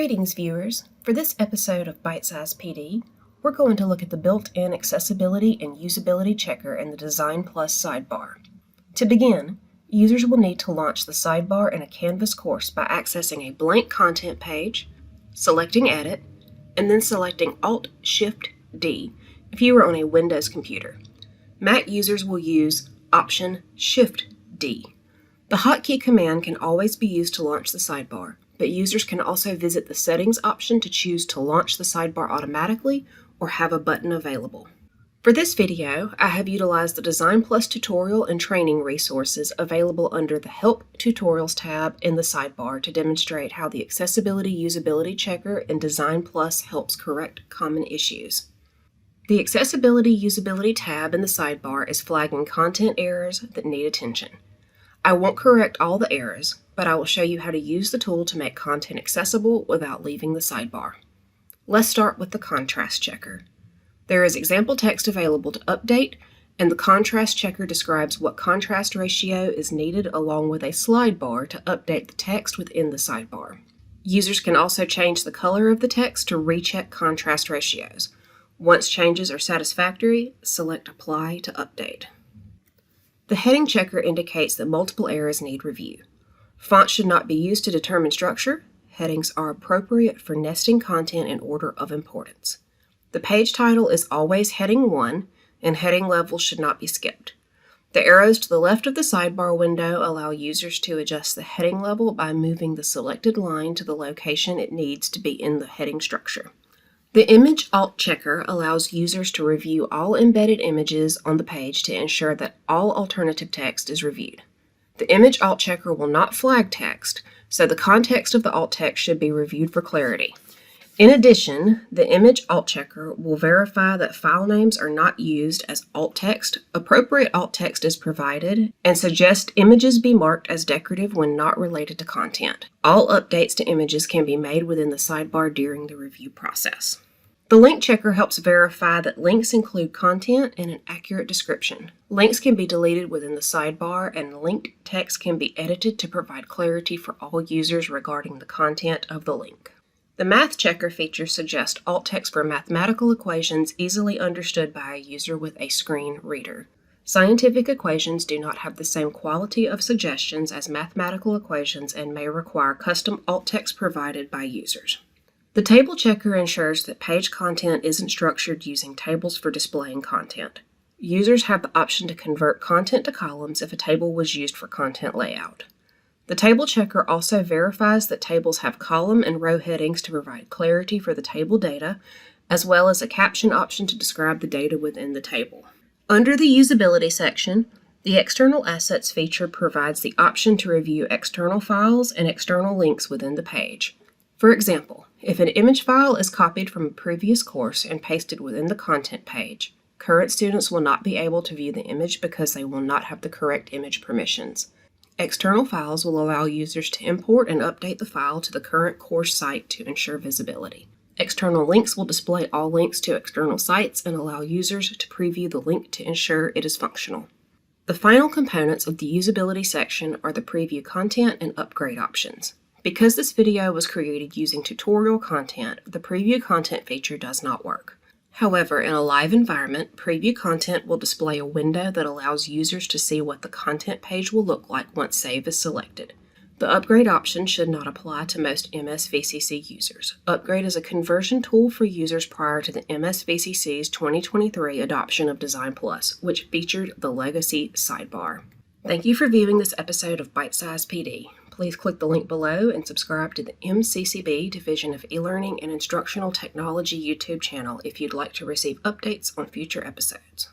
Greetings, viewers. For this episode of Byte-Sized PD, we're going to look at the built-in accessibility and usability checker in the DesignPLUS sidebar. To begin, users will need to launch the sidebar in a Canvas course by accessing a blank content page, selecting Edit, and then selecting Alt-Shift-D if you are on a Windows computer. Mac users will use Option-Shift-D. The hotkey command can always be used to launch the sidebar, but users can also visit the Settings option to choose to launch the sidebar automatically or have a button available. For this video, I have utilized the DesignPLUS tutorial and training resources available under the Help Tutorials tab in the sidebar to demonstrate how the Accessibility Usability Checker in DesignPLUS helps correct common issues. The Accessibility Usability tab in the sidebar is flagging content errors that need attention. I won't correct all the errors, but I will show you how to use the tool to make content accessible without leaving the sidebar. Let's start with the contrast checker. There is example text available to update, and the contrast checker describes what contrast ratio is needed along with a slide bar to update the text within the sidebar. Users can also change the color of the text to recheck contrast ratios. Once changes are satisfactory, select Apply to update. The heading checker indicates that multiple errors need review. Font should not be used to determine structure. Headings are appropriate for nesting content in order of importance. The page title is always heading 1, and heading levels should not be skipped. The arrows to the left of the sidebar window allow users to adjust the heading level by moving the selected line to the location it needs to be in the heading structure. The Image Alt checker allows users to review all embedded images on the page to ensure that all alternative text is reviewed. The Image Alt checker will not flag text, so the context of the alt text should be reviewed for clarity. In addition, the Image Alt checker will verify that file names are not used as alt text, appropriate alt text is provided, and suggest images be marked as decorative when not related to content. All updates to images can be made within the sidebar during the review process. The link checker helps verify that links include content and an accurate description. Links can be deleted within the sidebar, and linked text can be edited to provide clarity for all users regarding the content of the link. The Math Checker feature suggests alt text for mathematical equations easily understood by a user with a screen reader. Scientific equations do not have the same quality of suggestions as mathematical equations and may require custom alt text provided by users. The Table Checker ensures that page content isn't structured using tables for displaying content. Users have the option to convert content to columns if a table was used for content layout. The Table Checker also verifies that tables have column and row headings to provide clarity for the table data, as well as a caption option to describe the data within the table. Under the Usability section, the External Assets feature provides the option to review external files and external links within the page. For example, if an image file is copied from a previous course and pasted within the content page, current students will not be able to view the image because they will not have the correct image permissions. External files will allow users to import and update the file to the current course site to ensure visibility. External links will display all links to external sites and allow users to preview the link to ensure it is functional. The final components of the usability section are the preview content and upgrade options. Because this video was created using tutorial content, the preview content feature does not work. However, in a live environment, preview content will display a window that allows users to see what the content page will look like once save is selected. The upgrade option should not apply to most MS-VCC users. Upgrade is a conversion tool for users prior to the MS-VCC's 2023 adoption of DesignPLUS, which featured the legacy sidebar. Thank you for viewing this episode of Byte-Sized PD. Please click the link below and subscribe to the MCCB Division of E-Learning and Instructional Technology YouTube channel if you'd like to receive updates on future episodes.